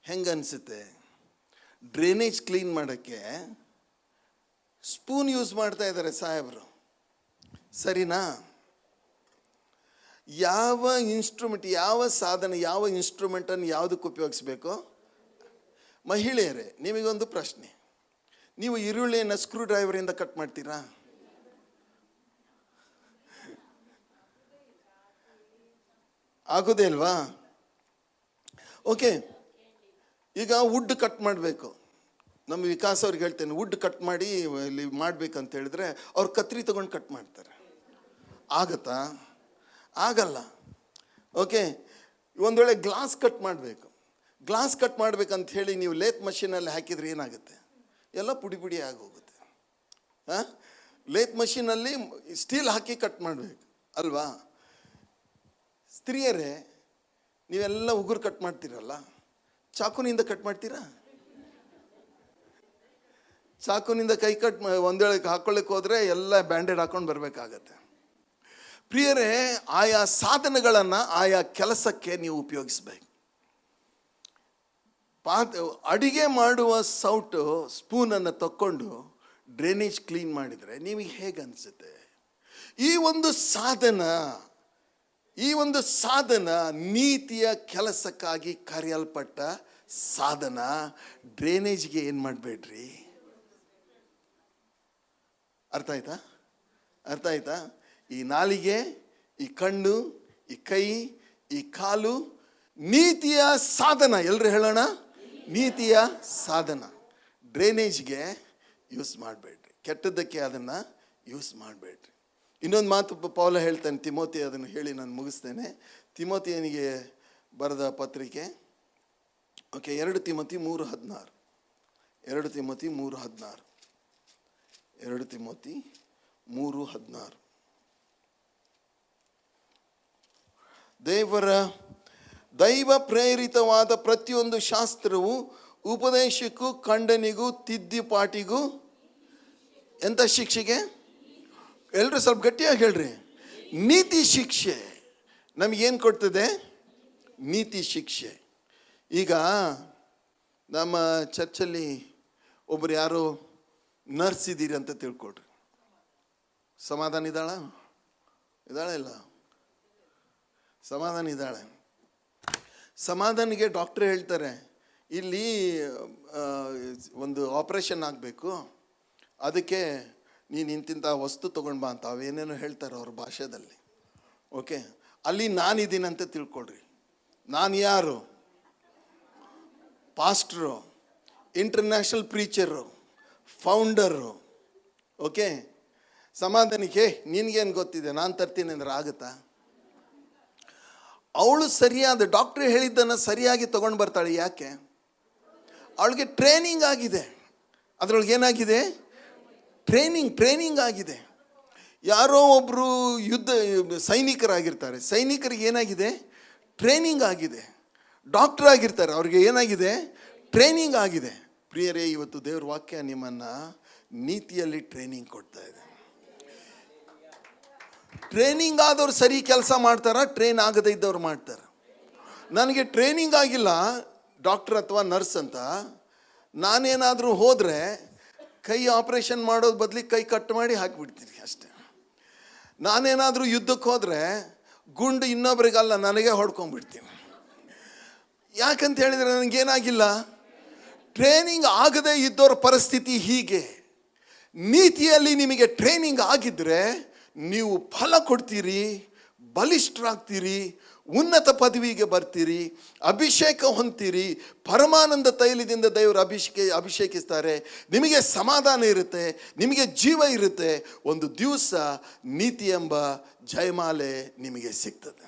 ಹೆಂಗೆ ಅನಿಸುತ್ತೆ? ಡ್ರೈನೇಜ್ ಕ್ಲೀನ್ ಮಾಡೋಕ್ಕೆ ಸ್ಪೂನ್ ಯೂಸ್ ಮಾಡ್ತಾ ಇದ್ದಾರೆ ಸಾಹೇಬರು, ಸರಿನಾ? ಯಾವ ಇನ್ಸ್ಟ್ರೂಮೆಂಟ್, ಯಾವ ಸಾಧನ, ಯಾವ ಇನ್ಸ್ಟ್ರೂಮೆಂಟನ್ನು ಯಾವುದಕ್ಕೆ ಉಪಯೋಗಿಸ್ಬೇಕು? ಮಹಿಳೆಯರೇ, ನಿಮಗೊಂದು ಪ್ರಶ್ನೆ, ನೀವು ಈರುಳ್ಳಿಯನ್ನು ಸ್ಕ್ರೂ ಡ್ರೈವರಿಂದ ಕಟ್ ಮಾಡ್ತೀರಾ? ಆಗೋದೇ ಅಲ್ವಾ? ಓಕೆ, ಈಗ ವುಡ್ ಕಟ್ ಮಾಡಬೇಕು. ನಮ್ಮ ವಿಕಾಸ್ ಅವ್ರಿಗೆ ಹೇಳ್ತೇನೆ, ವುಡ್ ಕಟ್ ಮಾಡಿ ಇಲ್ಲಿ ಮಾಡ್ಬೇಕಂತ ಹೇಳಿದ್ರೆ ಅವ್ರು ಕತ್ರಿ ತೊಗೊಂಡು ಕಟ್ ಮಾಡ್ತಾರೆ. ಆಗತ್ತಾ? ಆಗಲ್ಲ. ಓಕೆ, ಒಂದು ವೇಳೆ ಗ್ಲಾಸ್ ಕಟ್ ಮಾಡಬೇಕು, ಗ್ಲಾಸ್ ಕಟ್ ಮಾಡ್ಬೇಕಂತ ಹೇಳಿ ನೀವು ಲೇತ್ ಮಷೀನಲ್ಲಿ ಹಾಕಿದರೆ ಏನಾಗುತ್ತೆ? ಎಲ್ಲ ಪುಡಿ ಪುಡಿ ಆಗೋಗುತ್ತೆ. ಲೇತ್ ಮಷೀನಲ್ಲಿ ಸ್ಟೀಲ್ ಹಾಕಿ ಕಟ್ ಮಾಡಬೇಕು ಅಲ್ವಾ? ಸ್ತ್ರೀಯರೇ, ನೀವೆಲ್ಲ ಉಗುರು ಕಟ್ ಮಾಡ್ತೀರಲ್ಲ, ಚಾಕುನಿಂದ ಕಟ್ ಮಾಡ್ತೀರಾ? ಚಾಕುನಿಂದ ಕೈ ಕಟ್ ಒಂದು ವೇಳೆ ಹಾಕೊಳ್ಳಿಕ್ಕೆ ಹೋದರೆ ಎಲ್ಲ ಬ್ಯಾಂಡೇಡ್ ಹಾಕೊಂಡು ಬರಬೇಕಾಗತ್ತೆ. ಪ್ರಿಯರೇ, ಆಯಾ ಸಾಧನಗಳನ್ನು ಆಯಾ ಕೆಲಸಕ್ಕೆ ನೀವು ಉಪಯೋಗಿಸ್ಬೇಕು. ಅಡಿಗೆ ಮಾಡುವ ಸೌಟು ಸ್ಪೂನನ್ನು ತಕ್ಕೊಂಡು ಡ್ರೈನೇಜ್ ಕ್ಲೀನ್ ಮಾಡಿದರೆ ನಿಮಗೆ ಹೇಗೆ ಅನಿಸುತ್ತೆ? ಈ ಒಂದು ಸಾಧನ ನೀತಿಯ ಕೆಲಸಕ್ಕಾಗಿ ಕರೆಯಲ್ಪಟ್ಟ ಸಾಧನ. ಡ್ರೈನೇಜ್ಗೆ ಏನು ಮಾಡಬೇಡ್ರಿ. ಅರ್ಥ ಆಯ್ತಾ? ಈ ನಾಲಿಗೆ, ಈ ಕಣ್ಣು, ಈ ಕೈ, ಈ ಕಾಲು ನೀತಿಯ ಸಾಧನ. ಎಲ್ಲರೂ ಹೇಳೋಣ, ನೀತಿಯ ಸಾಧನ. ಡ್ರೈನೇಜ್ಗೆ ಯೂಸ್ ಮಾಡಬೇಡ್ರಿ, ಕೆಟ್ಟದ್ದಕ್ಕೆ ಅದನ್ನು ಯೂಸ್ ಮಾಡಬೇಡ್ರಿ. ಇನ್ನೊಂದು ಮಾತು ಪೌಲ ಹೇಳ್ತಾನೆ, ತಿಮೋತಿ, ಅದನ್ನು ಹೇಳಿ ನಾನು ಮುಗಿಸ್ತೇನೆ. ತಿಮೋತಿಯನಿಗೆ ಬರೆದ ಪತ್ರಿಕೆ, ಓಕೆ, 2 ತಿಮೋತಿ 3:16. 2 ತಿಮೋತಿ 3:16. 2 ತಿಮೋತಿ 3:16. ದೈವ ಪ್ರೇರಿತವಾದ ಪ್ರತಿಯೊಂದು ಶಾಸ್ತ್ರವು ಉಪದೇಶಕ್ಕೂ, ಖಂಡನೆಗೂ, ತಿದ್ದುಪಾಟಿಗೂ, ಎಂಥ ಶಿಕ್ಷೆಗೆ? ಎಲ್ಲರೂ ಸ್ವಲ್ಪ ಗಟ್ಟಿಯಾಗಿ ಹೇಳ್ರಿ. ನೀತಿ ಶಿಕ್ಷೆ. ನಮಗೇನು ಕೊಡ್ತದೆ? ನೀತಿ ಶಿಕ್ಷೆ. ಈಗ ನಮ್ಮ ಚರ್ಚಲ್ಲಿ ಒಬ್ಬರು ಯಾರೋ ನರ್ಸ್ ಇದ್ದೀರಿ ಅಂತ ತಿಳ್ಕೊಳ್ರಿ. ಸಮಾಧಾನ ಇದ್ದಾಳ? ಇಲ್ಲ, ಸಮಾಧಾನ ಇದ್ದಾಳೆ. ಸಮಾಧಾನಿಗೆ ಡಾಕ್ಟ್ರ್ ಹೇಳ್ತಾರೆ, ಇಲ್ಲಿ ಒಂದು ಆಪ್ರೇಷನ್ ಆಗಬೇಕು, ಅದಕ್ಕೆ ನೀನು ಇಂತಿಂಥ ವಸ್ತು ತೊಗೊಂಡು ಬಾ ಅಂತ ಅವೇನೇನೋ ಹೇಳ್ತಾರೆ ಅವ್ರ ಭಾಷೆದಲ್ಲಿ. ಓಕೆ, ಅಲ್ಲಿ ನಾನಿದ್ದೀನಂತ ತಿಳ್ಕೊಳ್ರಿ. ನಾನು ಯಾರು? Pastor, international preacher, founder. Okay, ಸಮಾಧಾನಕ್ಕೆ ನಿನಗೇನು ಗೊತ್ತಿದೆ, ನಾನು ತರ್ತೀನಿ ಅಂದ್ರೆ ಆಗುತ್ತಾ? ಅವಳು ಸರಿಯಾದ ಡಾಕ್ಟ್ರ್ ಹೇಳಿದ್ದನ್ನು ಸರಿಯಾಗಿ ತೊಗೊಂಡು ಬರ್ತಾಳೆ. ಯಾಕೆ? ಅವಳಿಗೆ ಟ್ರೈನಿಂಗ್ ಆಗಿದೆ. ಅದರೊಳಗೆ ಏನಾಗಿದೆ? ಟ್ರೈನಿಂಗ್ ಆಗಿದೆ. ಯಾರೋ ಒಬ್ಬರು ಸೈನಿಕರಾಗಿರ್ತಾರೆ, ಸೈನಿಕರಿಗೆ ಏನಾಗಿದೆ? ಟ್ರೈನಿಂಗ್ ಆಗಿದೆ. ಡಾಕ್ಟರ್ ಆಗಿರ್ತಾರೆ, ಅವ್ರಿಗೆ ಏನಾಗಿದೆ? ಟ್ರೈನಿಂಗ್ ಆಗಿದೆ. ಪ್ರಿಯರೇ, ಇವತ್ತು ದೇವ್ರ ವಾಕ್ಯ ನಿಮ್ಮನ್ನು ನೀತಿಯಲ್ಲಿ ಟ್ರೈನಿಂಗ್ ಕೊಡ್ತಾ ಇದೆ. ಟ್ರೈನಿಂಗ್ ಆದವ್ರು ಸರಿ ಕೆಲಸ ಮಾಡ್ತಾರ, ಟ್ರೈನ್ ಆಗದೇ ಇದ್ದವ್ರು ಮಾಡ್ತಾರೆ. ನನಗೆ ಟ್ರೈನಿಂಗ್ ಆಗಿಲ್ಲ ಡಾಕ್ಟರ್ ಅಥವಾ ನರ್ಸ್ ಅಂತ, ನಾನೇನಾದರೂ ಹೋದರೆ ಕೈ ಆಪ್ರೇಷನ್ ಮಾಡೋದು ಬದಲಿಗೆ ಕೈ ಕಟ್ ಮಾಡಿ ಹಾಕಿಬಿಡ್ತೀನಿ ಅಷ್ಟೇ. ನಾನೇನಾದರೂ ಯುದ್ಧಕ್ಕೆ ಹೋದರೆ ಗುಂಡು ಇನ್ನೊಬ್ರಿಗಲ್ಲ, ನನಗೆ ಹೊಡ್ಕೊಂಡ್ಬಿಡ್ತೀನಿ. ಯಾಕಂತ ಹೇಳಿದರೆ ನನಗೇನಾಗಿಲ್ಲ? ಟ್ರೈನಿಂಗ್ ಆಗದೇ ಇದ್ದವ್ರ ಪರಿಸ್ಥಿತಿ ಹೀಗೆ. ನೀತಿಯಲ್ಲಿ ನಿಮಗೆ ಟ್ರೈನಿಂಗ್ ಆಗಿದ್ದರೆ ನೀವು ಫಲ ಕೊಡ್ತೀರಿ, ಬಲಿಷ್ಠರಾಗ್ತೀರಿ, ಉನ್ನತ ಪದವಿಗೆ ಬರ್ತೀರಿ, ಅಭಿಷೇಕ ಹೊಂದ್ತೀರಿ, ಪರಮಾನಂದ ತೈಲದಿಂದ ದೇವರು ಅಭಿಷೇಕಿಸ್ತಾರೆ, ನಿಮಗೆ ಸಮಾಧಾನ ಇರುತ್ತೆ, ನಿಮಗೆ ಜೀವ ಇರುತ್ತೆ. ಒಂದು ದಿವಸ ನೀತಿ ಎಂಬ ಜಯಮಾಲೆ ನಿಮಗೆ ಸಿಗ್ತದೆ.